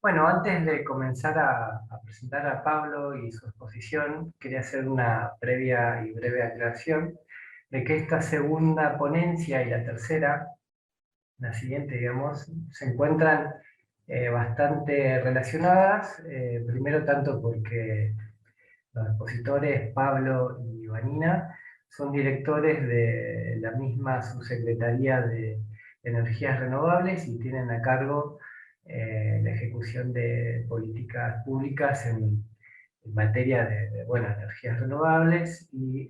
Bueno, antes de comenzar a presentar a Pablo y su exposición, quería hacer una previa y breve aclaración de que esta segunda ponencia y la tercera, la siguiente, digamos, se encuentran bastante relacionadas. Primero, tanto porque los expositores, Pablo y Vanina, son directores de la misma subsecretaría de Energías Renovables y tienen a cargo la ejecución de políticas públicas en materia bueno, energías renovables y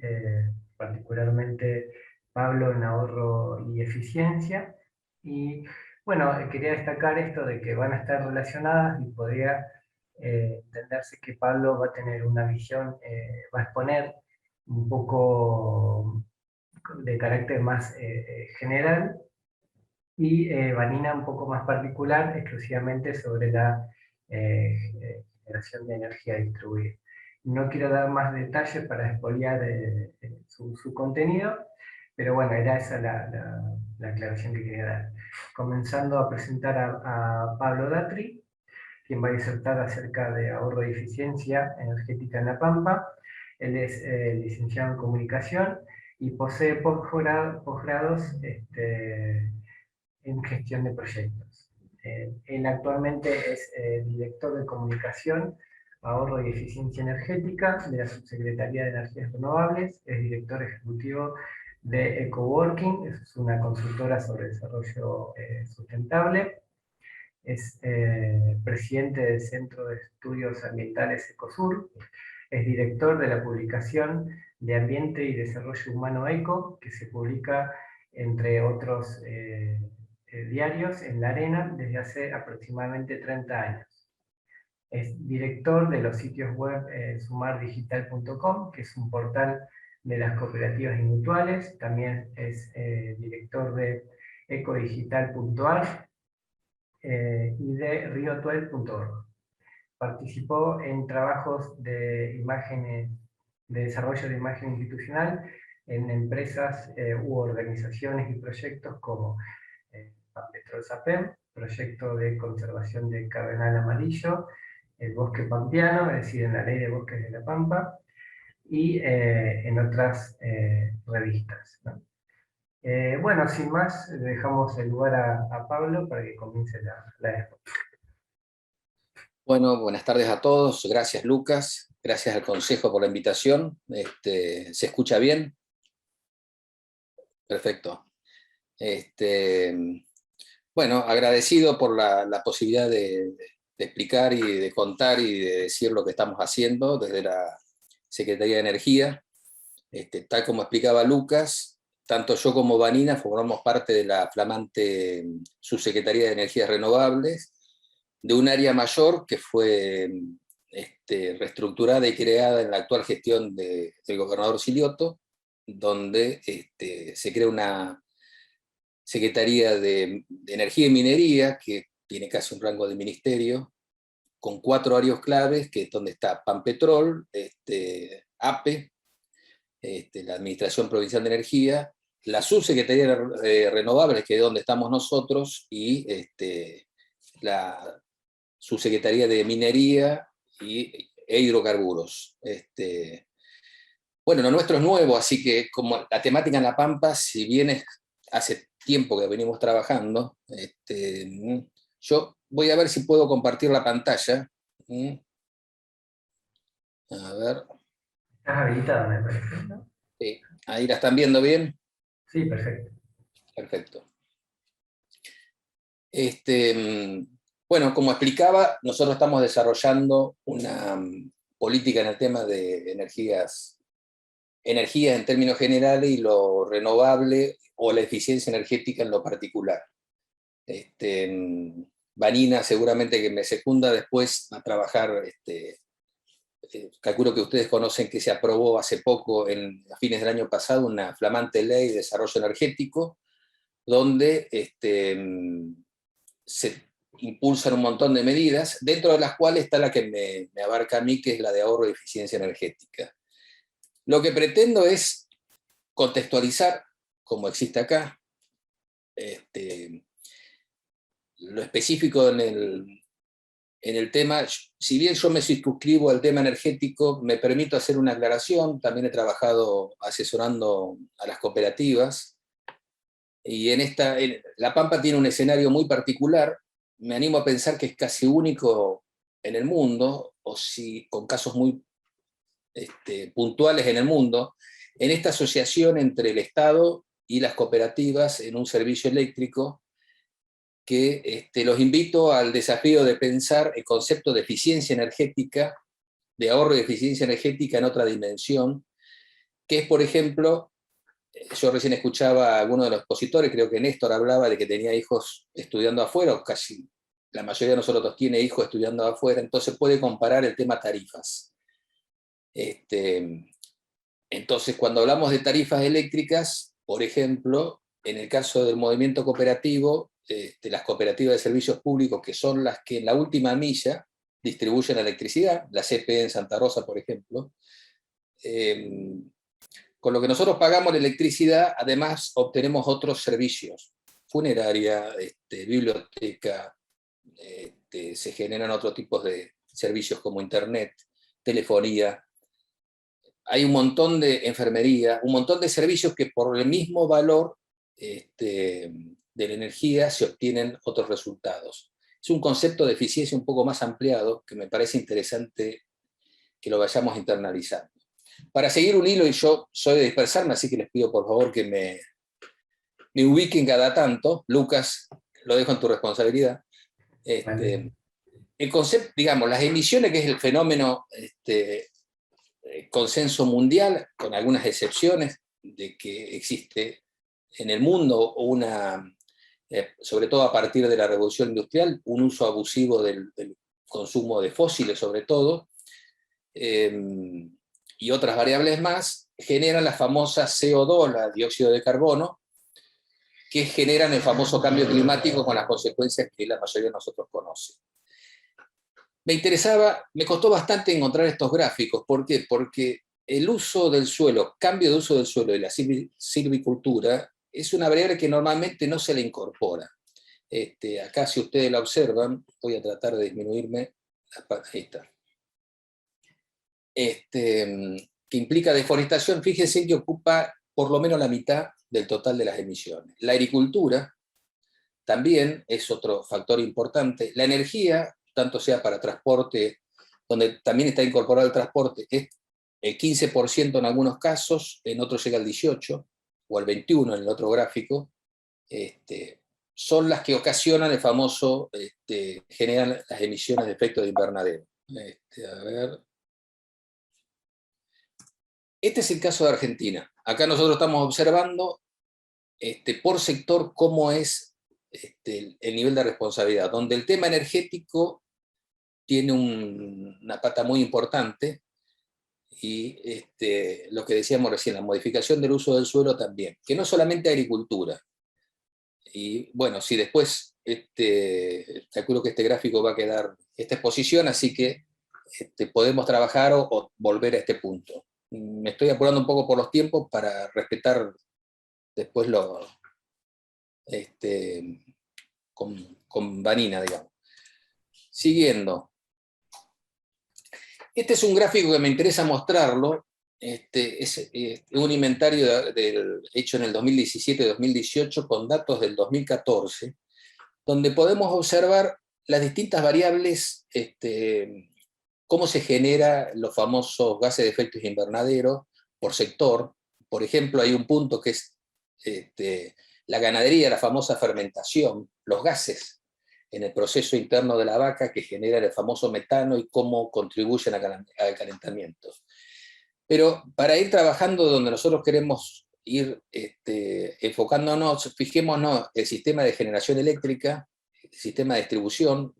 particularmente Pablo en ahorro y eficiencia. Y bueno, quería destacar esto de que van a estar relacionadas y podría entenderse que Pablo va a tener una visión, va a exponer un poco de carácter más general y Vanina un poco más particular, exclusivamente sobre la generación de energía distribuida. No quiero dar más detalles para expoliar su contenido, pero bueno, era esa la aclaración que quería dar. Comenzando a presentar a Pablo Datri, quien va a disertar acerca de ahorro y eficiencia energética en La Pampa. Él es licenciado en comunicación y posee posgrados en gestión de proyectos. Él actualmente es director de comunicación, ahorro y eficiencia energética de la Subsecretaría de Energías Renovables, es director ejecutivo de EcoWorking, es una consultora sobre desarrollo sustentable, es presidente del Centro de Estudios Ambientales Ecosur, es director de la publicación de Ambiente y Desarrollo Humano ECO, que se publica, entre otros diarios, en La Arena desde hace aproximadamente 30 años. Es director de los sitios web sumardigital.com, que es un portal de las cooperativas y mutuales. También es director de ecodigital.ar y de riotuel.org. Participó en trabajos de imágenes, de desarrollo de imagen institucional en empresas u organizaciones y proyectos como Pampetrol Sapem, proyecto de conservación de cardenal amarillo, el bosque pampeano, es decir, en la ley de bosques de la Pampa, y en otras revistas, ¿no? Bueno, sin más, le dejamos el lugar a Pablo para que comience la exposición. Bueno, buenas tardes a todos. Gracias, Lucas. Gracias al Consejo por la invitación. ¿Se escucha bien? Perfecto. Bueno, agradecido por la posibilidad de explicar y de contar y de decir lo que estamos haciendo desde la Secretaría de Energía. Tal como explicaba Lucas, tanto yo como Vanina formamos parte de la flamante Subsecretaría de Energías Renovables, de un área mayor que fue reestructurada y creada en la actual gestión del gobernador Silioto, donde se crea una Secretaría de Energía y Minería, que tiene casi un rango de ministerio, con 4 áreas claves, que es donde está Pampetrol, APE, la Administración Provincial de Energía, la Subsecretaría de Renovables, que es donde estamos nosotros, y la Subsecretaría de Minería e Hidrocarburos. Bueno, lo nuestro es nuevo, así que como la temática en La Pampa, si bien hace tiempo que venimos trabajando, yo voy a ver si puedo compartir la pantalla. A ver. Estás habilitado, me parece, ¿no? Sí. ¿Ahí la están viendo bien? Sí, perfecto. Perfecto. Bueno, como explicaba, nosotros estamos desarrollando una política en el tema de energía en términos generales y lo renovable o la eficiencia energética en lo particular. Vanina seguramente que me secunda después a trabajar, calculo que ustedes conocen que se aprobó hace poco, a fines del año pasado, una flamante ley de desarrollo energético, donde se impulsan un montón de medidas, dentro de las cuales está la que me abarca a mí, que es la de ahorro y eficiencia energética. Lo que pretendo es contextualizar, como existe acá, lo específico en el tema, si bien yo me circunscribo al tema energético, me permito hacer una aclaración. También he trabajado asesorando a las cooperativas, y La Pampa tiene un escenario muy particular. Me animo a pensar que es casi único en el mundo, o si con casos muy puntuales en el mundo, en esta asociación entre el Estado y las cooperativas en un servicio eléctrico, que los invito al desafío de pensar el concepto de eficiencia energética, de ahorro y eficiencia energética en otra dimensión, que es, por ejemplo, yo recién escuchaba a alguno de los expositores, creo que Néstor hablaba de que tenía hijos estudiando afuera, o casi la mayoría de nosotros tiene hijos estudiando afuera, entonces puede comparar el tema tarifas. Entonces, cuando hablamos de tarifas eléctricas, por ejemplo, en el caso del movimiento cooperativo, las cooperativas de servicios públicos, que son las que en la última milla distribuyen electricidad, la CPE en Santa Rosa, por ejemplo, con lo que nosotros pagamos la electricidad, además obtenemos otros servicios, funeraria, biblioteca, se generan otros tipos de servicios como internet, telefonía. Hay un montón de enfermería, un montón de servicios que por el mismo valor de la energía se obtienen otros resultados. Es un concepto de eficiencia un poco más ampliado que me parece interesante que lo vayamos internalizando. Para seguir un hilo, y yo soy de dispersarme, así que les pido por favor que me ubiquen cada tanto. Lucas, lo dejo en tu responsabilidad. Vale. El concepto, digamos, las emisiones, que es el fenómeno consenso mundial, con algunas excepciones, de que existe en el mundo sobre todo a partir de la revolución industrial, un uso abusivo del consumo de fósiles sobre todo, y otras variables más, generan la famosa CO2, la dióxido de carbono, que generan el famoso cambio climático con las consecuencias que la mayoría de nosotros conoce. Me costó bastante encontrar estos gráficos. ¿Por qué? Porque el uso del suelo, cambio de uso del suelo y la silvicultura es una variable que normalmente no se le incorpora. Acá, si ustedes la observan, voy a tratar de disminuirme. Ahí está. Que implica deforestación, fíjense que ocupa por lo menos la mitad del total de las emisiones. La agricultura también es otro factor importante. La energía, tanto sea para transporte, donde también está incorporado el transporte, es el 15% en algunos casos, en otros llega al 18%, o al 21% en el otro gráfico, son las que ocasionan el famoso, generan las emisiones de efecto de invernadero. A ver. Este es el caso de Argentina. Acá nosotros estamos observando por sector cómo es el nivel de responsabilidad, donde el tema energético tiene una pata muy importante, y lo que decíamos recién, la modificación del uso del suelo también, que no solamente agricultura. Y bueno, si después, calculo que este gráfico va a quedar, esta exposición, así que podemos trabajar o volver a este punto. Me estoy apurando un poco por los tiempos para respetar después con Vanina, digamos. Siguiendo. Este es un gráfico que me interesa mostrarlo. Es un inventario hecho en el 2017-2018 con datos del 2014, donde podemos observar las distintas variables, cómo se generan los famosos gases de efecto invernadero por sector. Por ejemplo, hay un punto que es la ganadería, la famosa fermentación, los gases en el proceso interno de la vaca que generan el famoso metano y cómo contribuyen al calentamiento. Pero para ir trabajando donde nosotros queremos ir enfocándonos, fijémonos el sistema de generación eléctrica, el sistema de distribución.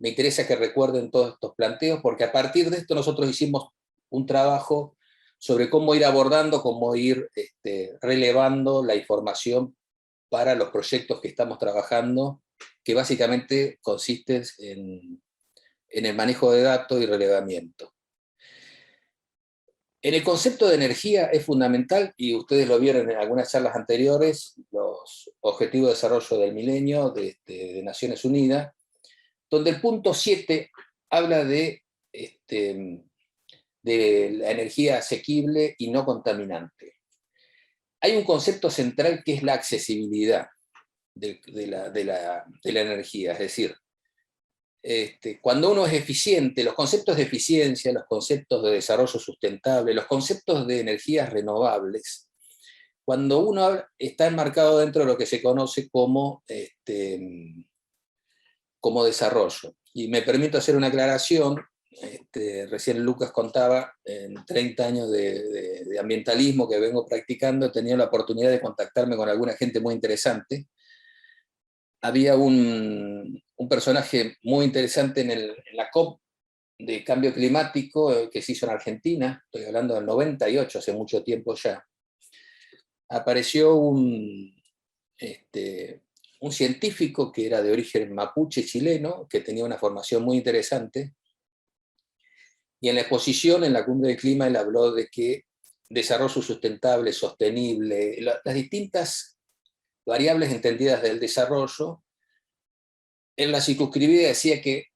Me interesa que recuerden todos estos planteos, porque a partir de esto nosotros hicimos un trabajo sobre cómo ir abordando, cómo ir relevando la información para los proyectos que estamos trabajando, que básicamente consisten en el manejo de datos y relevamiento. En el concepto de energía es fundamental, y ustedes lo vieron en algunas charlas anteriores, los Objetivos de Desarrollo del Milenio de Naciones Unidas, donde el punto 7 habla de la energía asequible y no contaminante. Hay un concepto central que es la accesibilidad de la energía, es decir, cuando uno es eficiente, los conceptos de eficiencia, los conceptos de desarrollo sustentable, los conceptos de energías renovables, cuando uno está enmarcado dentro de lo que se conoce como desarrollo. Y me permito hacer una aclaración. Recién Lucas contaba, en 30 años de ambientalismo que vengo practicando, he tenido la oportunidad de contactarme con alguna gente muy interesante. Había un personaje muy interesante en la COP de cambio climático que se hizo en Argentina, estoy hablando del 98, hace mucho tiempo ya. Apareció un científico que era de origen mapuche chileno, que tenía una formación muy interesante, y en la exposición en la Cumbre del Clima él habló de que desarrollo sustentable, sostenible, las distintas variables entendidas del desarrollo, él la circunscribía y decía que,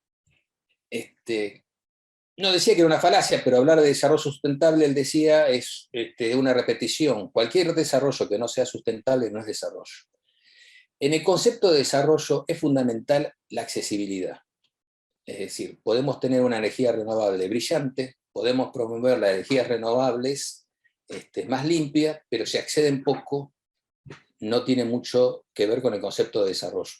no decía que era una falacia, pero hablar de desarrollo sustentable, él decía, es una repetición. Cualquier desarrollo que no sea sustentable no es desarrollo. En el concepto de desarrollo es fundamental la accesibilidad. Es decir, podemos tener una energía renovable brillante, podemos promover las energías renovables más limpias, pero si acceden poco, no tiene mucho que ver con el concepto de desarrollo.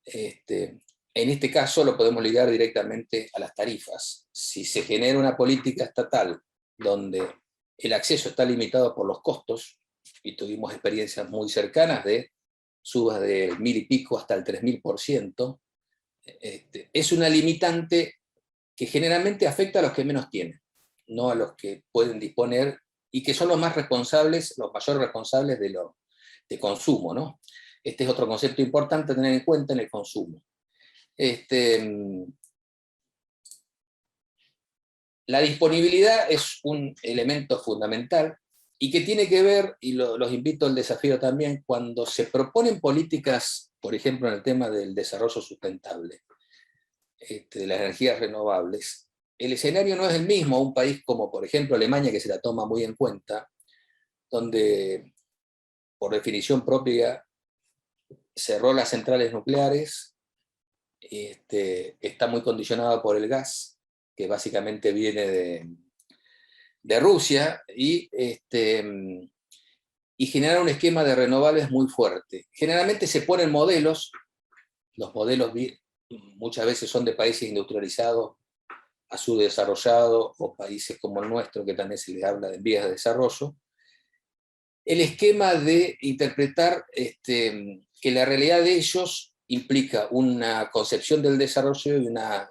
En este caso lo podemos ligar directamente a las tarifas. Si se genera una política estatal donde el acceso está limitado por los costos, y tuvimos experiencias muy cercanas de subas del 1000 y pico hasta el 3000%, es una limitante que generalmente afecta a los que menos tienen, no a los que pueden disponer y que son los más responsables, los mayores responsables de consumo, ¿no? Este es otro concepto importante a tener en cuenta en el consumo. La disponibilidad es un elemento fundamental y que tiene que ver, y los invito al desafío también, cuando se proponen políticas, por ejemplo en el tema del desarrollo sustentable, de las energías renovables, el escenario no es el mismo. Un país como por ejemplo Alemania, que se la toma muy en cuenta, donde por definición propia cerró las centrales nucleares, está muy condicionado por el gas, que básicamente viene de Rusia, y generar un esquema de renovables muy fuerte. Generalmente se ponen modelos, los modelos muchas veces son de países industrializados a subdesarrollados, o países como el nuestro, que también se les habla de vías de desarrollo. El esquema de interpretar que la realidad de ellos implica una concepción del desarrollo y unas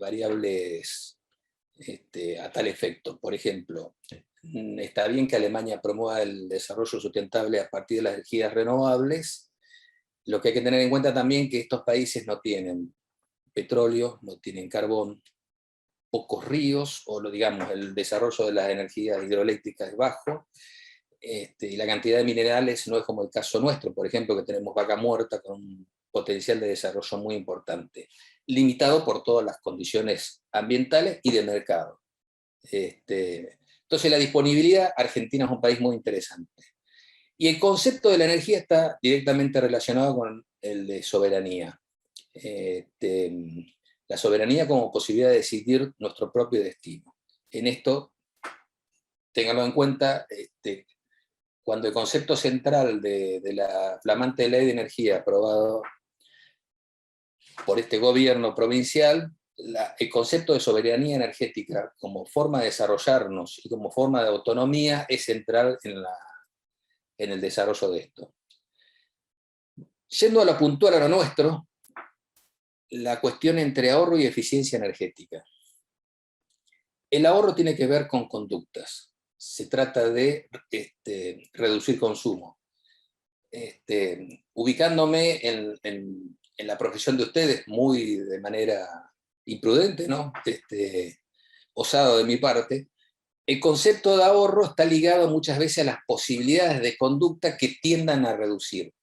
variables a tal efecto. Por ejemplo, está bien que Alemania promueva el desarrollo sustentable a partir de las energías renovables. Lo que hay que tener en cuenta también es que estos países no tienen petróleo, no tienen carbón, pocos ríos, o digamos, el desarrollo de las energías hidroeléctricas es bajo, y la cantidad de minerales no es como el caso nuestro, por ejemplo, que tenemos Vaca Muerta con un potencial de desarrollo muy importante, limitado por todas las condiciones ambientales y de mercado. Entonces la disponibilidad, Argentina es un país muy interesante. Y el concepto de la energía está directamente relacionado con el de soberanía. La soberanía como posibilidad de decidir nuestro propio destino. En esto, ténganlo en cuenta, cuando el concepto central de la flamante ley de energía aprobado por este gobierno provincial, el concepto de soberanía energética como forma de desarrollarnos y como forma de autonomía es central en el desarrollo de esto. Yendo a lo puntual, a lo nuestro, la cuestión entre ahorro y eficiencia energética. El ahorro tiene que ver con conductas. Se trata de reducir consumo. Ubicándome en la profesión de ustedes, muy de manera imprudente, ¿no? Osado de mi parte, el concepto de ahorro está ligado muchas veces a las posibilidades de conducta que tiendan a reducir.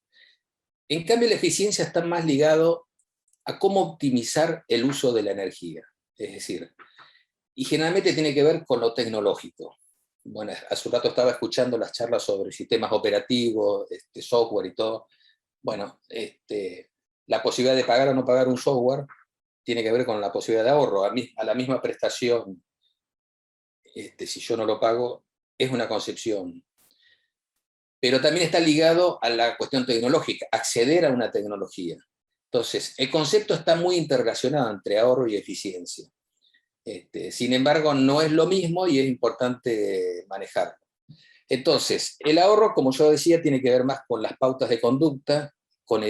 En cambio, la eficiencia está más ligado a cómo optimizar el uso de la energía. Es decir, y generalmente tiene que ver con lo tecnológico. Bueno, hace un rato estaba escuchando las charlas sobre sistemas operativos, software y todo. Bueno, la posibilidad de pagar o no pagar un software tiene que ver con la posibilidad de ahorro. A la misma prestación, si yo no lo pago, es una concepción. Pero también está ligado a la cuestión tecnológica, acceder a una tecnología. Entonces, el concepto está muy interrelacionado entre ahorro y eficiencia. Sin embargo, no es lo mismo y es importante manejarlo. Entonces, el ahorro, como yo decía, tiene que ver más con las pautas de conducta, con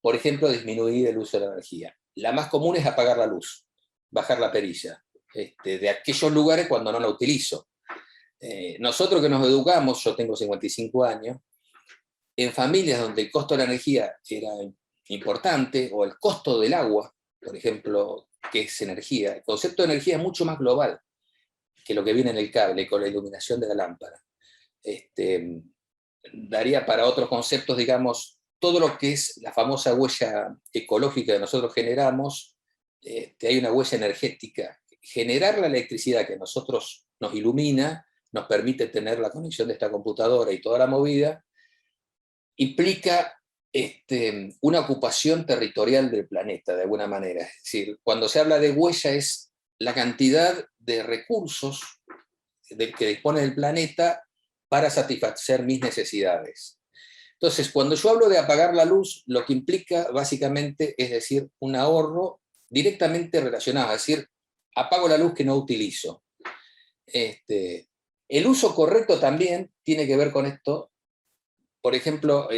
por ejemplo, disminuir el uso de la energía. La más común es apagar la luz, bajar la perilla, de aquellos lugares cuando no la utilizo. Nosotros que nos educamos, yo tengo 55 años, en familias donde el costo de la energía era importante, o el costo del agua, por ejemplo, que es energía, el concepto de energía es mucho más global que lo que viene en el cable con la iluminación de la lámpara. Daría para otros conceptos, digamos, todo lo que es la famosa huella ecológica que nosotros generamos, hay una huella energética. Generar la electricidad que nosotros nos ilumina, nos permite tener la conexión de esta computadora y toda la movida, implica una ocupación territorial del planeta, de alguna manera. Es decir, cuando se habla de huella es la cantidad de recursos que dispone el planeta para satisfacer mis necesidades. Entonces, cuando yo hablo de apagar la luz, lo que implica básicamente es decir, un ahorro directamente relacionado, es decir, apago la luz que no utilizo. El uso correcto también tiene que ver con esto. Por ejemplo,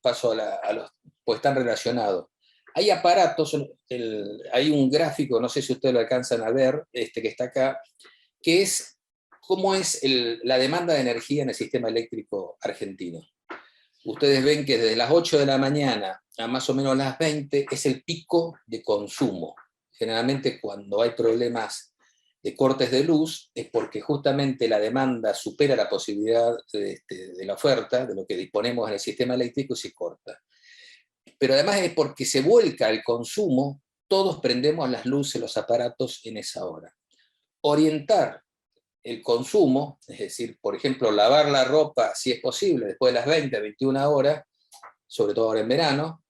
paso a los, pues están relacionados. Hay aparatos, hay un gráfico, no sé si ustedes lo alcanzan a ver, que está acá, que es cómo es la demanda de energía en el sistema eléctrico argentino. Ustedes ven que desde las 8 de la mañana a más o menos las 20 es el pico de consumo. Generalmente cuando hay problemas de cortes de luz es porque justamente la demanda supera la posibilidad de la oferta, de lo que disponemos en el sistema eléctrico, y se corta. Pero además es porque se vuelca el consumo, todos prendemos las luces, los aparatos en esa hora. Orientar el consumo, es decir, por ejemplo, lavar la ropa, si es posible, después de las 20, 21 horas, sobre todo ahora en verano,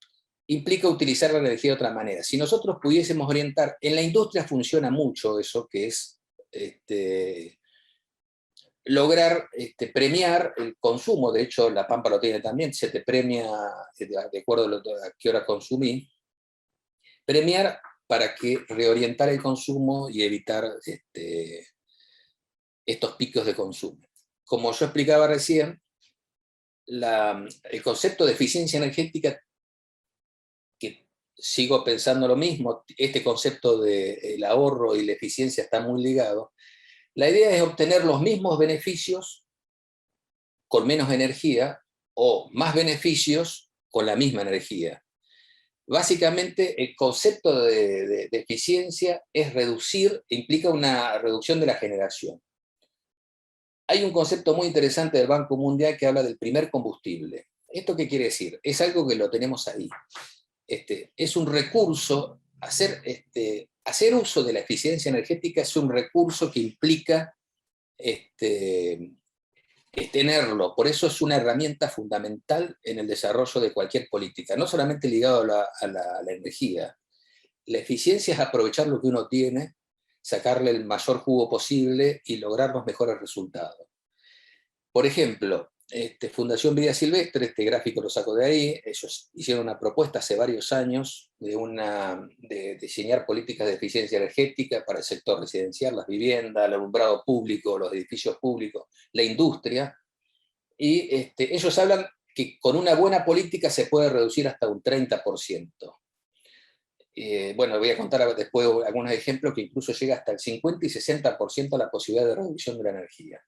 implica utilizar la energía de otra manera. Si nosotros pudiésemos orientar, en la industria funciona mucho eso, que es lograr premiar el consumo. De hecho, La Pampa lo tiene también, se te premia de acuerdo a qué hora consumí, premiar para que reorientar el consumo y evitar estos picos de consumo. Como yo explicaba recién, el concepto de eficiencia energética, que sigo pensando lo mismo, este concepto del ahorro y la eficiencia está muy ligado. La idea es obtener los mismos beneficios con menos energía o más beneficios con la misma energía. Básicamente, el concepto de eficiencia es reducir, implica una reducción de la generación. Hay un concepto muy interesante del Banco Mundial que habla del primer combustible. ¿Esto qué quiere decir? Es algo que lo tenemos ahí. Es un recurso, hacer uso de la eficiencia energética es un recurso que implica tenerlo. Por eso es una herramienta fundamental en el desarrollo de cualquier política, no solamente ligado a la energía. La eficiencia es aprovechar lo que uno tiene, sacarle el mayor jugo posible y lograr los mejores resultados. Por ejemplo, Fundación Vida Silvestre, este gráfico lo saco de ahí, ellos hicieron una propuesta hace varios años de diseñar políticas de eficiencia energética para el sector residencial, las viviendas, el alumbrado público, los edificios públicos, la industria, y ellos hablan que con una buena política se puede reducir hasta un 30%. Bueno, voy a contar después algunos ejemplos que incluso llega hasta el 50 y 60% la posibilidad de reducción de la energía.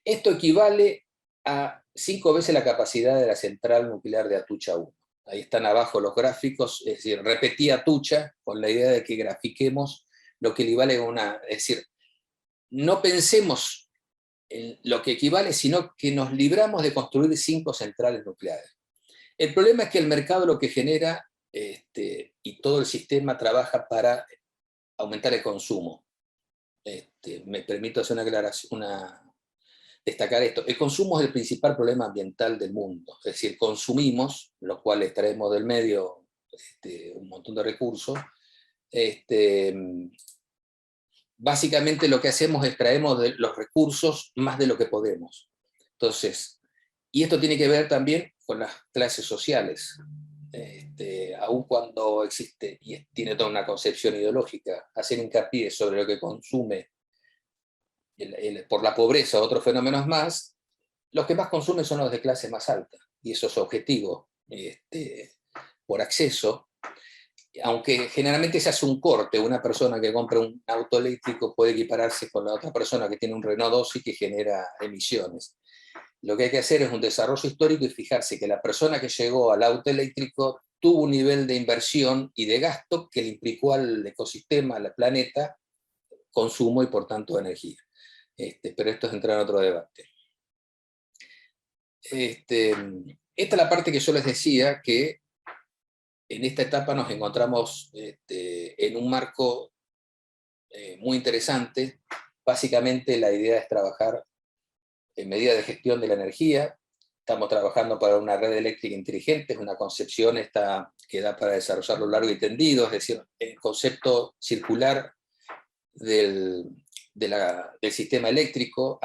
Esto equivale a 5 veces la capacidad de la central nuclear de Atucha 1. Ahí están abajo los gráficos, es decir, repetí Atucha con la idea de que grafiquemos lo que equivale a una, es decir, no pensemos en lo que equivale, sino que nos libramos de construir 5 centrales nucleares. El problema es que el mercado lo que genera, y todo el sistema trabaja para aumentar el consumo. Me permito hacer una aclaración, destacar esto. El consumo es el principal problema ambiental del mundo. Es decir, consumimos, lo cual extraemos del medio un montón de recursos. Básicamente lo que hacemos es extraemos de los recursos más de lo que podemos. Entonces, y esto tiene que ver también con las clases sociales. Aun cuando existe, y tiene toda una concepción ideológica, hacer hincapié sobre lo que consume por la pobreza o otros fenómenos más, los que más consumen son los de clase más alta, y eso es objetivo, por acceso, aunque generalmente se hace un corte. Una persona que compra un auto eléctrico puede equipararse con la otra persona que tiene un Renault 12 y que genera emisiones. Lo que hay que hacer es un desarrollo histórico y fijarse que la persona que llegó al auto eléctrico tuvo un nivel de inversión y de gasto que le implicó al ecosistema, al planeta, consumo y por tanto energía. Pero esto es entrar en otro debate. Esta es la parte que yo les decía, que en esta etapa nos encontramos en un marco muy interesante. Básicamente la idea es trabajar en medidas de gestión de la energía. Estamos trabajando para una red eléctrica inteligente, es una concepción que da para desarrollarlo largo y tendido, es decir, el concepto circular del sistema eléctrico.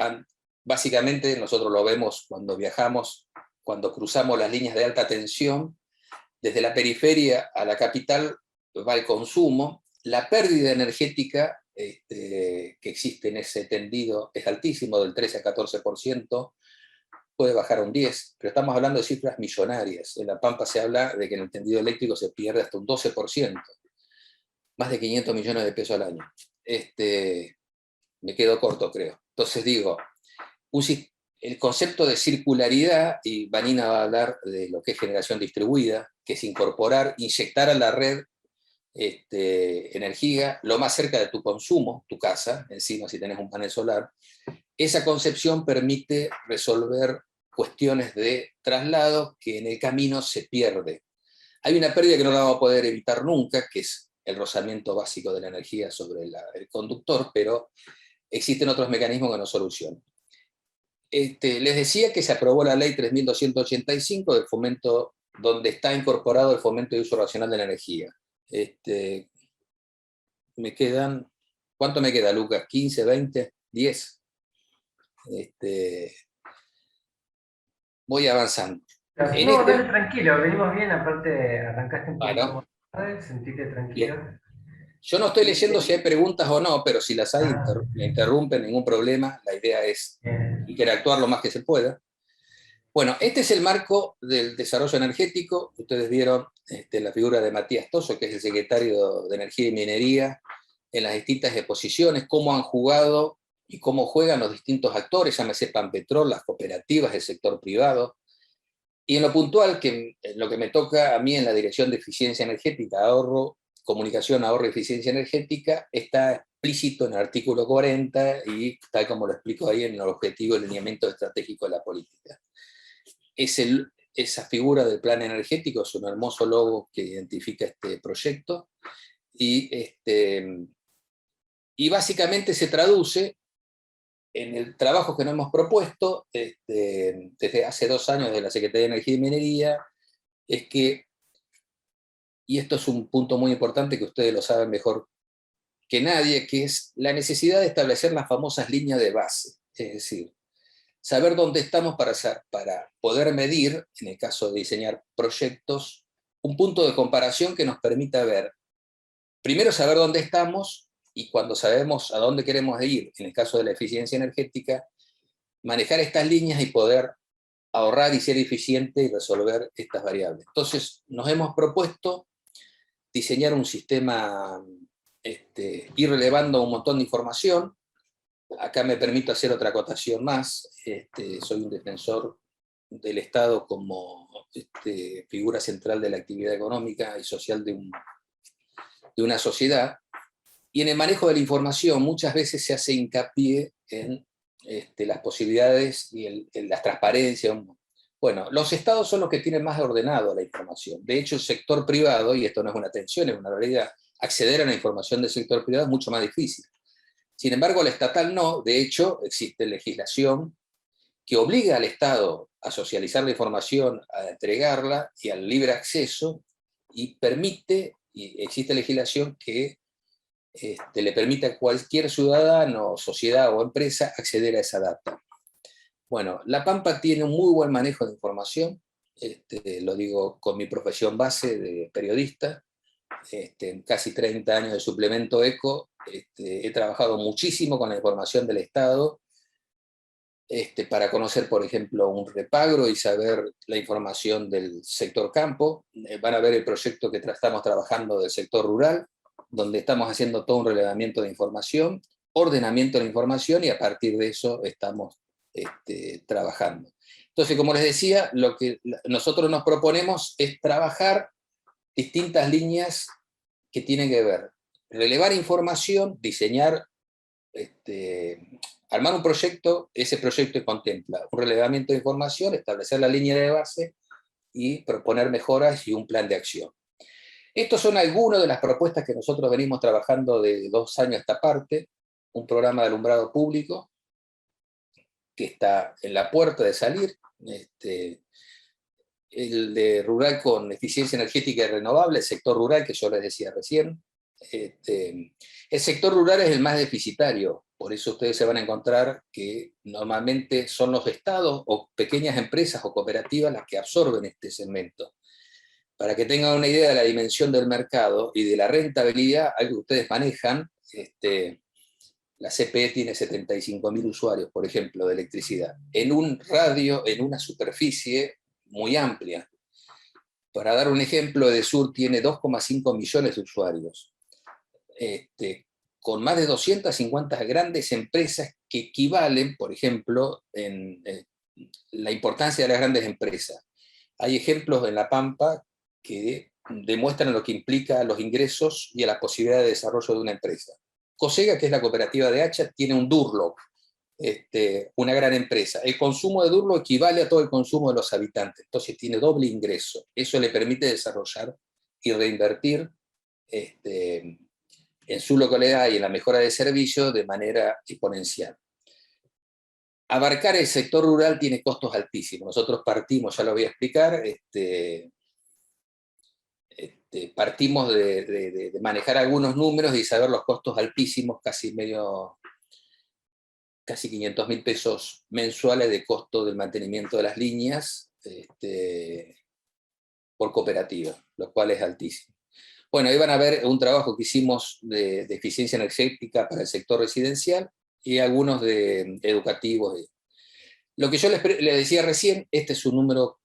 Básicamente nosotros lo vemos cuando viajamos, cuando cruzamos las líneas de alta tensión, desde la periferia a la capital va el consumo, la pérdida energética que existe en ese tendido es altísimo, del 13 a 14%, puede bajar a un 10%, pero estamos hablando de cifras millonarias. En La Pampa se habla de que en el tendido eléctrico se pierde hasta un 12%, más de 500 millones de pesos al año. Me quedo corto, creo. Entonces digo, el concepto de circularidad, y Vanina va a hablar de lo que es generación distribuida, que es incorporar, inyectar a la red energía lo más cerca de tu consumo, tu casa, encima si tenés un panel solar. Esa concepción permite resolver cuestiones de traslado que en el camino se pierde. Hay una pérdida que no la vamos a poder evitar nunca, que es el rozamiento básico de la energía sobre el conductor, pero existen otros mecanismos que no solucionan. Les decía que se aprobó la ley 3285 del fomento, donde está incorporado el fomento de uso racional de la energía. ¿Cuánto me queda, Lucas? ¿15, 20, 10? Voy avanzando. No, dale, tranquilo, venimos bien, aparte arrancaste un poquito Bueno, más tarde, sentite tranquilo. yo no estoy leyendo si hay preguntas o no, pero si las hay, me interrumpen, ningún problema. La idea es interactuar lo más que se pueda. Bueno, este es el marco del desarrollo energético. Ustedes vieron la figura de Matías Toso, que es el secretario de Energía y Minería, en las distintas exposiciones, cómo han jugado y cómo juegan los distintos actores, llámese Pampetrol, las cooperativas, el sector privado. Y en lo puntual, en lo que me toca a mí en la Dirección de Eficiencia Energética, Comunicación, Ahorro y Eficiencia Energética, está explícito en el artículo 40 y tal como lo explico ahí en el objetivo y lineamiento estratégico de la política. Esa figura del plan energético es un hermoso logo que identifica este proyecto y básicamente se traduce en el trabajo que nos hemos propuesto desde hace 2 años de la Secretaría de Energía y Minería, es que, y esto es un punto muy importante que ustedes lo saben mejor que nadie, que es la necesidad de establecer las famosas líneas de base, es decir, saber dónde estamos para poder medir, en el caso de diseñar proyectos, un punto de comparación que nos permita ver, primero saber dónde estamos, y cuando sabemos a dónde queremos ir, en el caso de la eficiencia energética, manejar estas líneas y poder ahorrar y ser eficiente y resolver estas variables. Entonces, nos hemos propuesto diseñar un sistema, ir relevando un montón de información. Acá me permito hacer otra acotación más. Soy un defensor del Estado como figura central de la actividad económica y social de una sociedad, Y en el manejo de la información muchas veces se hace hincapié en las posibilidades y en la transparencia. Bueno, los estados son los que tienen más ordenado la información. De hecho, el sector privado, y esto no es una tensión, es una realidad, acceder a la información del sector privado es mucho más difícil. Sin embargo, la estatal no. De hecho, existe legislación que obliga al Estado a socializar la información, a entregarla y al libre acceso, y permite, y existe legislación que le permite a cualquier ciudadano, sociedad o empresa acceder a esa data. Bueno, La Pampa tiene un muy buen manejo de información, lo digo con mi profesión base de periodista, en casi 30 años de suplemento ECO, he trabajado muchísimo con la información del Estado, para conocer, por ejemplo, un repagro y saber la información del sector campo. Van a ver el proyecto que estamos trabajando del sector rural, donde estamos haciendo todo un relevamiento de información, ordenamiento de la información, y a partir de eso estamos trabajando. Entonces, como les decía, lo que nosotros nos proponemos es trabajar distintas líneas que tienen que ver, relevar información, diseñar, armar un proyecto. Ese proyecto contempla un relevamiento de información, establecer la línea de base y proponer mejoras y un plan de acción. Estos son algunas de las propuestas que nosotros venimos trabajando de 2 años a esta parte, un programa de alumbrado público que está en la puerta de salir, el de rural con eficiencia energética y renovable, el sector rural que yo les decía recién. El sector rural es el más deficitario, por eso ustedes se van a encontrar que normalmente son los estados o pequeñas empresas o cooperativas las que absorben este segmento. Para que tengan una idea de la dimensión del mercado y de la rentabilidad, algo que ustedes manejan, la CPE tiene 75.000 usuarios, por ejemplo, de electricidad, en un radio, en una superficie muy amplia. Para dar un ejemplo, Edesur tiene 2,5 millones de usuarios, con más de 250 grandes empresas que equivalen, por ejemplo, en la importancia de las grandes empresas. Hay ejemplos en La Pampa que demuestran lo que implica los ingresos y a la posibilidad de desarrollo de una empresa. Cosega, que es la cooperativa de Hacha, tiene un Durlock, una gran empresa. El consumo de Durlock equivale a todo el consumo de los habitantes, entonces tiene doble ingreso. Eso le permite desarrollar y reinvertir en su localidad y en la mejora de servicios de manera exponencial. Abarcar el sector rural tiene costos altísimos. Nosotros partimos, ya lo voy a explicar, partimos de manejar algunos números y saber los costos altísimos, casi 500.000 pesos mensuales de costo del mantenimiento de las líneas por cooperativa, lo cual es altísimo. Bueno, ahí van a ver un trabajo que hicimos de eficiencia energética para el sector residencial y algunos de educativos. Lo que yo les decía recién, este es un número,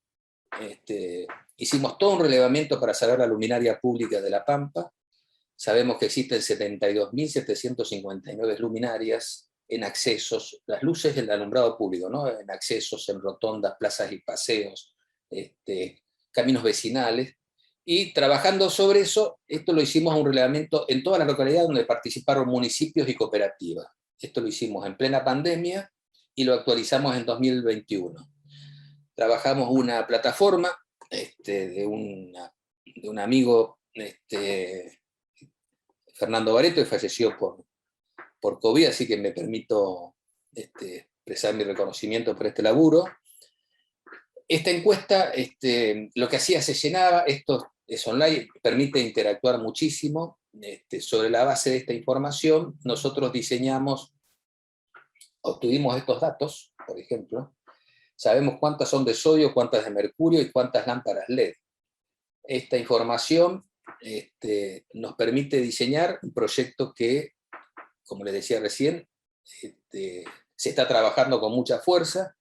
hicimos todo un relevamiento para saber la luminaria pública de La Pampa. Sabemos que existen 72.759 luminarias en accesos, las luces del alumbrado público, ¿no? En accesos, en rotondas, plazas y paseos, caminos vecinales. Y trabajando sobre eso, esto lo hicimos un relevamiento en toda la localidad donde participaron municipios y cooperativas. Esto lo hicimos en plena pandemia y lo actualizamos en 2021. Trabajamos una plataforma de un amigo, Fernando Bareto, que falleció por COVID, así que me permito expresar mi reconocimiento por este laburo. Esta encuesta, lo que hacía, se llenaba, esto es online, permite interactuar muchísimo. Sobre la base de esta información, nosotros obtuvimos estos datos, por ejemplo, sabemos cuántas son de sodio, cuántas de mercurio y cuántas lámparas LED. Esta información nos permite diseñar un proyecto que, como les decía recién, se está trabajando con mucha fuerza,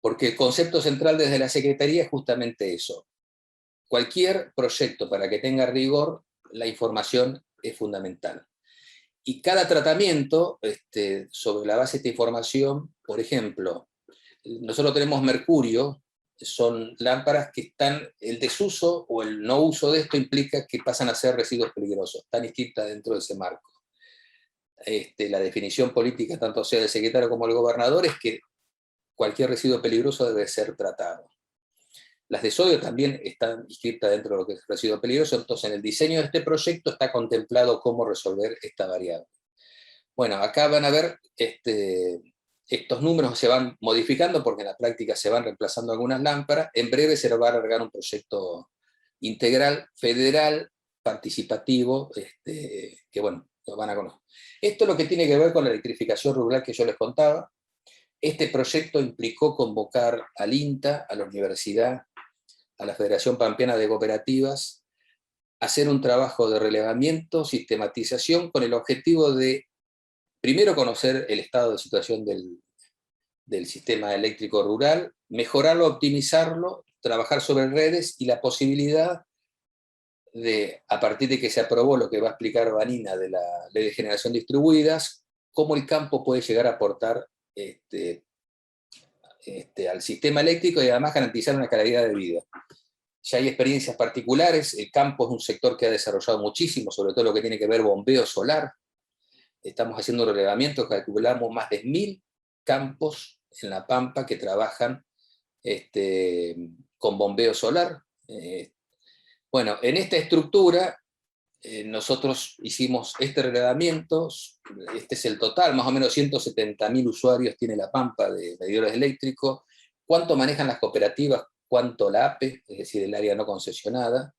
porque el concepto central desde la Secretaría es justamente eso. Cualquier proyecto, para que tenga rigor, la información es fundamental. Y cada tratamiento, sobre la base de esta información, por ejemplo, nosotros tenemos mercurio, son lámparas que están, el desuso o el no uso de esto implica que pasan a ser residuos peligrosos, están inscritas dentro de ese marco. la definición política, tanto sea del secretario como del gobernador, es que cualquier residuo peligroso debe ser tratado. Las de sodio también están inscritas dentro de lo que es residuo peligroso, entonces en el diseño de este proyecto está contemplado cómo resolver esta variable. Bueno, acá van a ver, estos números se van modificando porque en la práctica se van reemplazando algunas lámparas. En breve se va a alargar un proyecto integral, federal, participativo, que bueno, lo van a conocer. Esto es lo que tiene que ver con la electrificación rural que yo les contaba. Este proyecto implicó convocar al INTA, a la universidad, a la Federación Pampeana de Cooperativas, hacer un trabajo de relevamiento, sistematización, con el objetivo de, primero, conocer el estado de situación del sistema eléctrico rural, mejorarlo, optimizarlo, trabajar sobre redes y la posibilidad de, a partir de que se aprobó lo que va a explicar Vanina de la Ley de Generación Distribuidas, cómo el campo puede llegar a aportar al sistema eléctrico y además garantizar una calidad de vida. Ya hay experiencias particulares, el campo es un sector que ha desarrollado muchísimo, sobre todo lo que tiene que ver bombeo solar. Estamos haciendo relevamientos, calculamos más de 1000 campos en La Pampa que trabajan con bombeo solar. Bueno, en esta estructura nosotros hicimos este relevamiento, este es el total, más o menos 170.000 usuarios tiene La Pampa de medidores eléctricos. ¿Cuánto manejan las cooperativas? ¿Cuánto la APE, es decir, el área no concesionada?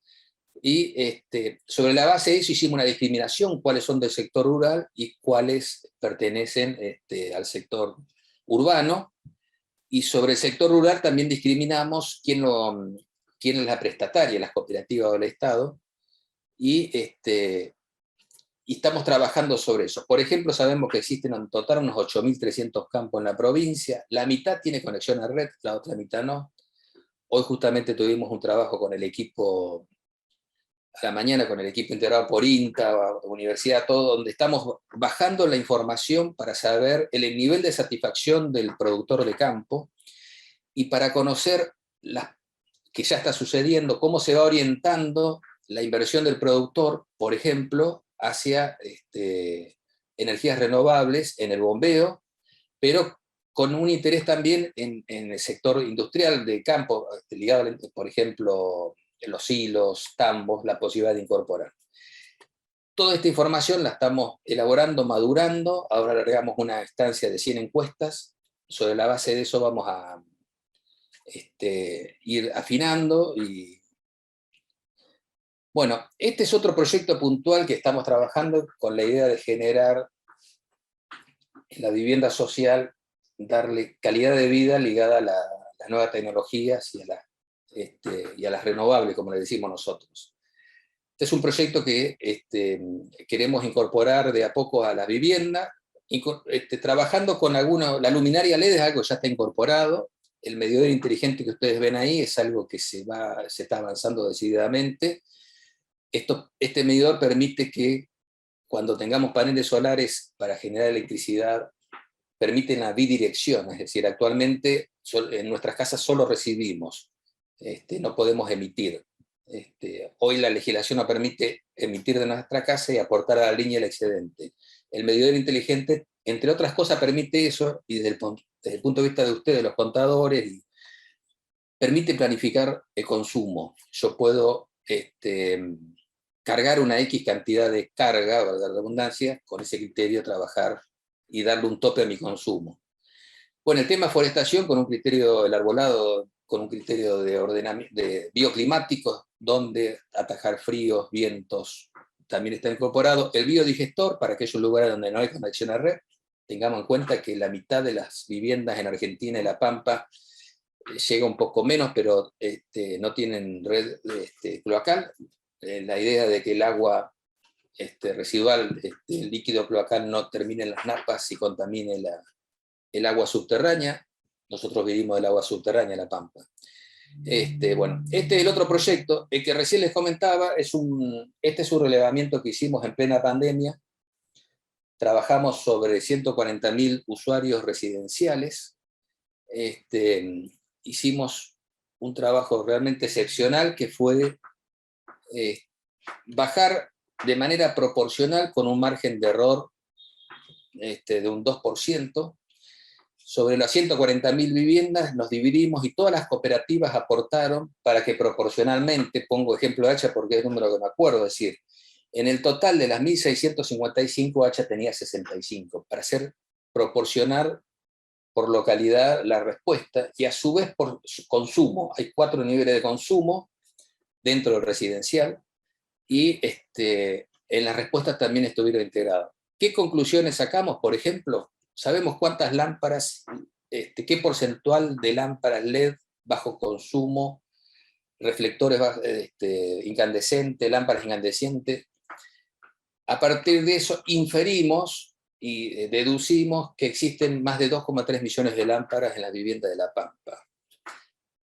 Y sobre la base de eso hicimos una discriminación, cuáles son del sector rural y cuáles pertenecen al sector urbano. Y sobre el sector rural también discriminamos quién es la prestataria, las cooperativas o el Estado. Y estamos trabajando sobre eso. Por ejemplo, sabemos que existen en total unos 8.300 campos en la provincia, la mitad tiene conexión a red, la otra mitad no. Hoy justamente tuvimos un trabajo con el equipo, a la mañana con el equipo integrado por INTA, universidad, todo, donde estamos bajando la información para saber el nivel de satisfacción del productor de campo y para conocer que ya está sucediendo, cómo se va orientando la inversión del productor, por ejemplo, hacia energías renovables en el bombeo, pero con un interés también en el sector industrial de campo, ligado, por ejemplo, en los hilos, tambos, la posibilidad de incorporar. Toda esta información la estamos elaborando, madurando, ahora agregamos una estancia de 100 encuestas, sobre la base de eso vamos a ir afinando y... Bueno, este es otro proyecto puntual que estamos trabajando con la idea de generar en la vivienda social, darle calidad de vida ligada a las nuevas tecnologías y a las renovables, como le decimos nosotros. Este es un proyecto que queremos incorporar de a poco a la vivienda, trabajando con la luminaria LED es algo que ya está incorporado, el medidor inteligente que ustedes ven ahí es algo que se está avanzando decididamente. Este medidor permite que cuando tengamos paneles solares para generar electricidad, permiten la bidirección, es decir, actualmente en nuestras casas solo recibimos, no podemos emitir. Hoy la legislación nos permite emitir de nuestra casa y aportar a la línea el excedente. El medidor inteligente, entre otras cosas, permite eso, y desde el punto de vista de ustedes, los contadores, permite planificar el consumo. Yo puedo cargar una X cantidad de carga, valga la redundancia, con ese criterio trabajar y darle un tope a mi consumo. Bueno, el tema forestación con un criterio, el arbolado, con un criterio de bioclimático, donde atajar fríos, vientos, también está incorporado. El biodigestor, para aquellos lugares donde no hay conexión a red, tengamos en cuenta que la mitad de las viviendas en Argentina y La Pampa llega un poco menos, pero no tienen red cloacal. La idea de que el agua residual, el líquido cloacal no termine en las napas y contamine el agua subterránea. Nosotros vivimos del agua subterránea en La Pampa. Bueno, este es el otro proyecto, el que recién les comentaba, este es un relevamiento que hicimos en plena pandemia. Trabajamos sobre 140.000 usuarios residenciales. Hicimos un trabajo realmente excepcional que fue bajar de manera proporcional con un margen de error de un 2%. Sobre las 140.000 viviendas nos dividimos y todas las cooperativas aportaron para que proporcionalmente, pongo ejemplo de Hacha porque es el número que me acuerdo, es decir, en el total de las 1.655, Hacha tenía 65, para hacer proporcionar por localidad la respuesta, y a su vez por consumo. Hay 4 niveles de consumo dentro del residencial, y en las respuestas también estuvieron integrados. ¿Qué conclusiones sacamos? Por ejemplo, sabemos cuántas lámparas, qué porcentual de lámparas LED bajo consumo, reflectores incandescentes, lámparas incandescentes. A partir de eso inferimos y deducimos que existen más de 2,3 millones de lámparas en las viviendas de La Pampa.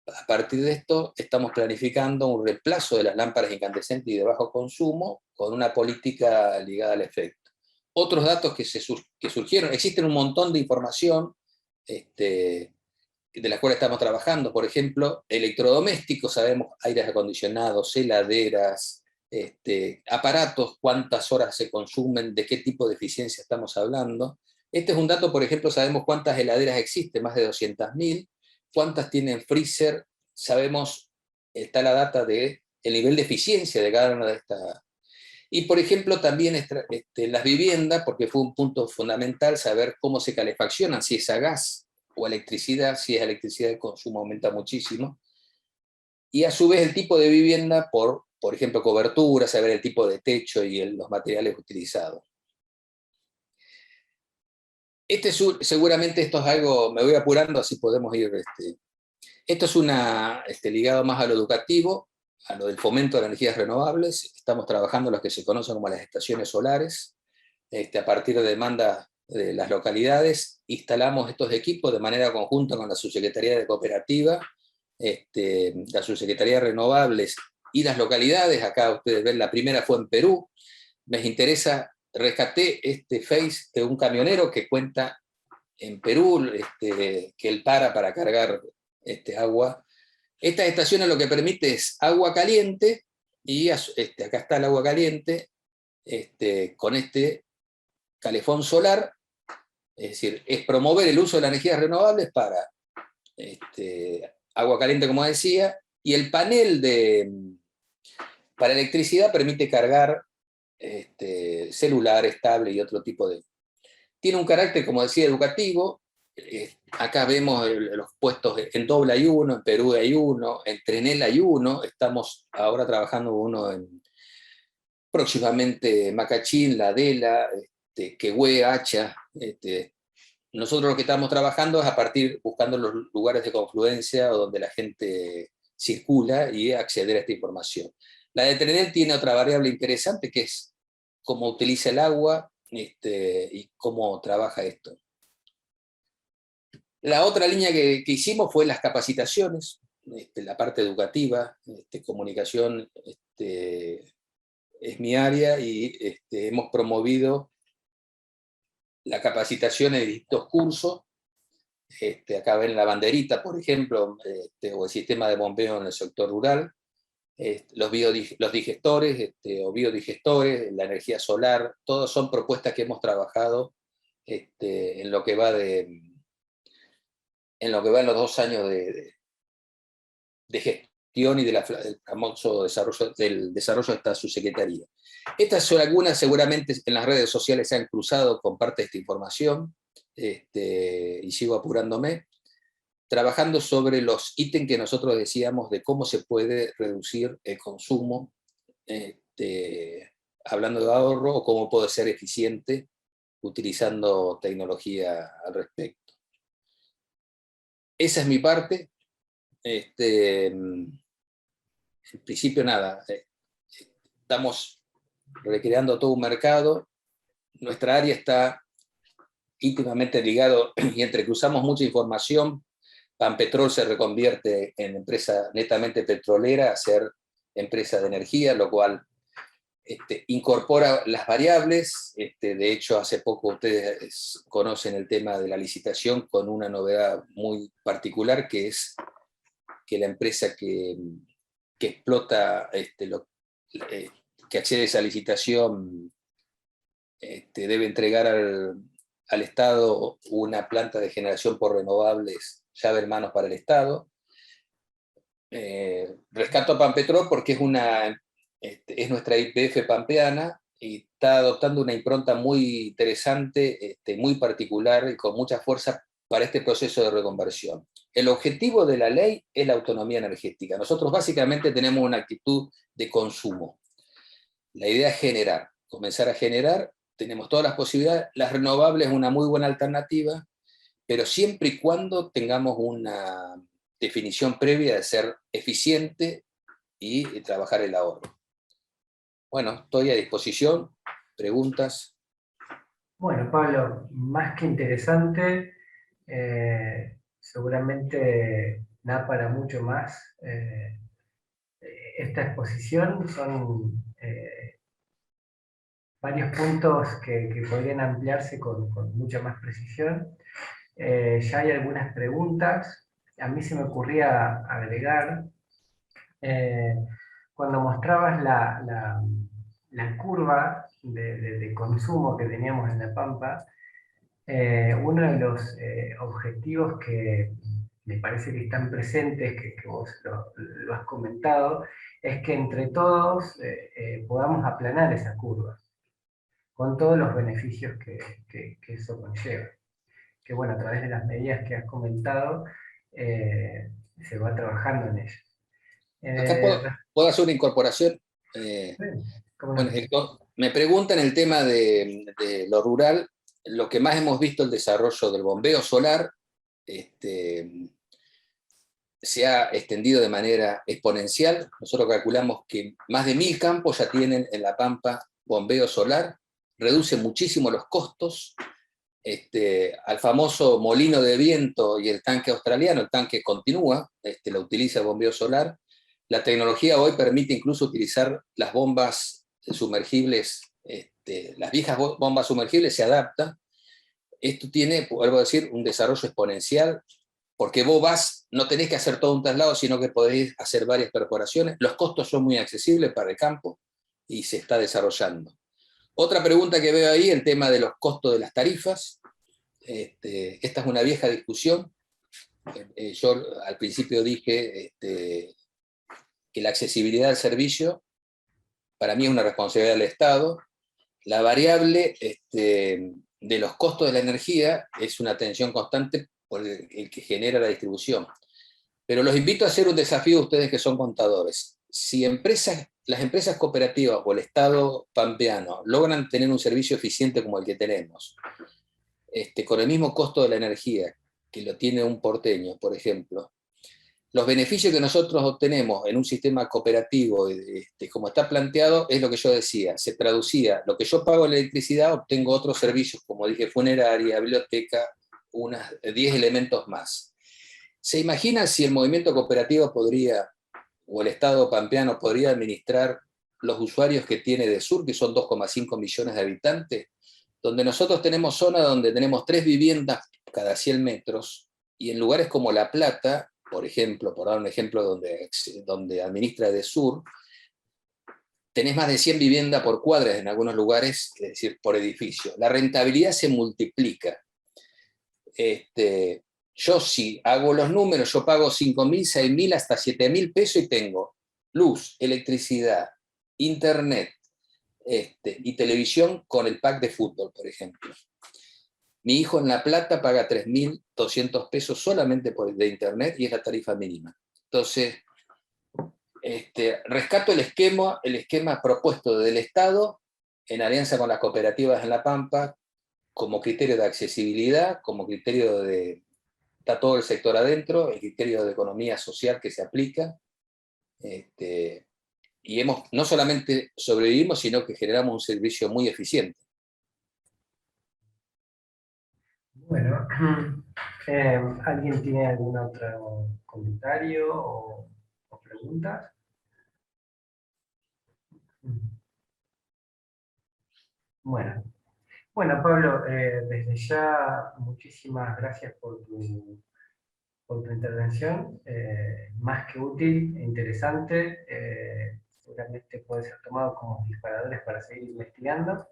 A partir de esto estamos planificando un reemplazo de las lámparas incandescentes y de bajo consumo con una política ligada al efecto. Otros datos que surgieron, existen un montón de información de la cual estamos trabajando, por ejemplo, electrodomésticos, sabemos, aires acondicionados, heladeras, aparatos, cuántas horas se consumen, de qué tipo de eficiencia estamos hablando. Este es un dato, por ejemplo, sabemos cuántas heladeras existen, más de 200.000, cuántas tienen freezer, sabemos, está la data del nivel de eficiencia de cada una de estas. Y, por ejemplo, también las viviendas, porque fue un punto fundamental saber cómo se calefaccionan, si es a gas o electricidad. Si es electricidad, el consumo aumenta muchísimo. Y a su vez el tipo de vivienda, por ejemplo, cobertura, saber el tipo de techo y los materiales utilizados. Seguramente esto es algo, me voy apurando, así podemos ir. Esto es ligado más a lo educativo, a lo del fomento de las energías renovables. Estamos trabajando en lo que se conocen como las estaciones solares. A partir de demandas de las localidades, instalamos estos equipos de manera conjunta con la Subsecretaría de Cooperativa, la Subsecretaría de Renovables y las localidades. Acá ustedes ven, la primera fue en Perú. Me interesa, rescaté Face de un camionero que cuenta en Perú, que él para cargar agua. Estas estaciones lo que permite es agua caliente, y acá está el agua caliente, con calefón solar, es decir, es promover el uso de las energías renovables para agua caliente, como decía, y el panel para electricidad permite cargar celulares, tablet y otro tipo de. Tiene un carácter, como decía, educativo. Acá vemos los puestos, en Doble hay uno, en Perú hay uno, en Trenel hay uno, estamos ahora trabajando uno próximamente Macachín, La Adela, Quehue, Hacha. Nosotros lo que estamos trabajando es buscando los lugares de confluencia o donde la gente circula y acceder a esta información. La de Trenel tiene otra variable interesante, que es cómo utiliza el agua y cómo trabaja esto. La otra línea que hicimos fue las capacitaciones, la parte educativa, comunicación es mi área, y hemos promovido la capacitación en distintos cursos. Acá ven la banderita, por ejemplo, o el sistema de bombeo en el sector rural, los digestores o biodigestores, la energía solar, todas son propuestas que hemos trabajado en lo que va en los 2 años de gestión y del famoso desarrollo de esta subsecretaría. Estas son algunas, seguramente en las redes sociales se han cruzado con parte de esta información, y sigo apurándome, trabajando sobre los ítems que nosotros decíamos de cómo se puede reducir el consumo, hablando de ahorro, o cómo puede ser eficiente utilizando tecnología al respecto. Esa es mi parte. En principio nada, estamos recreando todo un mercado. Nuestra área está íntimamente ligado y entrecruzamos mucha información. Panpetrol se reconvierte en empresa netamente petrolera a ser empresa de energía, lo cual incorpora las variables. De hecho, hace poco ustedes conocen el tema de la licitación, con una novedad muy particular, que es que la empresa que explota, que accede a esa licitación, debe entregar al Estado una planta de generación por renovables, llave en manos para el Estado. Rescato a Pampetrol porque es nuestra YPF pampeana y está adoptando una impronta muy interesante, muy particular y con mucha fuerza para este proceso de reconversión. El objetivo de la ley es la autonomía energética. Nosotros básicamente tenemos una actitud de consumo. La idea es generar, comenzar a generar, tenemos todas las posibilidades. Las renovables es una muy buena alternativa, pero siempre y cuando tengamos una definición previa de ser eficiente y trabajar el ahorro. Bueno, estoy a disposición. ¿Preguntas? Bueno, Pablo, más que interesante, seguramente da para mucho más. Esta exposición son varios puntos que podrían ampliarse con mucha más precisión. Ya hay algunas preguntas. A mí se me ocurría agregar, eh, cuando mostrabas la curva de consumo que teníamos en La Pampa, uno de los objetivos que me parece que están presentes, que vos lo has comentado, es que entre todos podamos aplanar esa curva, con todos los beneficios que eso conlleva. Que bueno, a través de las medidas que has comentado, eh, se va trabajando en ello. Acá Eh, puedo hacer una incorporación. ¿Cómo Bueno, no? me preguntan el tema de lo rural. Lo que más hemos visto el desarrollo del bombeo solar, se ha extendido de manera exponencial. Nosotros calculamos que más de 1000 campos ya tienen en La Pampa bombeo solar, reduce muchísimo los costos. Al famoso molino de viento y el tanque australiano, el tanque continúa, lo utiliza el bombeo solar. La tecnología hoy permite incluso utilizar las bombas sumergibles, las viejas bombas sumergibles se adaptan. Esto tiene, vuelvo a decir, un desarrollo exponencial, porque vos no tenés que hacer todo un traslado, sino que podés hacer varias perforaciones. Los costos son muy accesibles para el campo y se está desarrollando. Otra pregunta que veo ahí, el tema de los costos de las tarifas. Esta es una vieja discusión. Yo al principio dije que la accesibilidad al servicio para mí es una responsabilidad del Estado. La variable de los costos de la energía es una tensión constante por el que genera la distribución. Pero los invito a hacer un desafío a ustedes que son contadores. Si las empresas cooperativas o el Estado pampeano logran tener un servicio eficiente como el que tenemos, con el mismo costo de la energía que lo tiene un porteño, por ejemplo, los beneficios que nosotros obtenemos en un sistema cooperativo, como está planteado, es lo que yo decía, se traducía, lo que yo pago en electricidad, obtengo otros servicios, como dije, funeraria, biblioteca, unas 10 elementos más. ¿Se imagina si el movimiento cooperativo podría, o el Estado pampeano podría administrar los usuarios que tiene DESUR, que son 2,5 millones de habitantes, donde nosotros tenemos zonas donde tenemos 3 viviendas cada 100 metros, y en lugares como La Plata, por ejemplo, por dar un ejemplo donde administra DESUR, tenés más de 100 viviendas por cuadras en algunos lugares, es decir, por edificio. La rentabilidad se multiplica. Yo si hago los números, yo pago 5.000, 6.000, hasta 7.000 pesos y tengo luz, electricidad, internet, y televisión con el pack de fútbol, por ejemplo. Mi hijo en La Plata paga 3.200 pesos solamente de internet y es la tarifa mínima. Entonces, rescato el esquema propuesto del Estado en alianza con las cooperativas en La Pampa como criterio de accesibilidad, como criterio de... Está todo el sector adentro, el criterio de economía social que se aplica, y no solamente sobrevivimos, sino que generamos un servicio muy eficiente. Bueno, ¿alguien tiene algún otro comentario o preguntas? Bueno, bueno, Pablo, desde ya muchísimas gracias por tu intervención, más que útil e interesante. Seguramente puede ser tomado como disparadores para seguir investigando.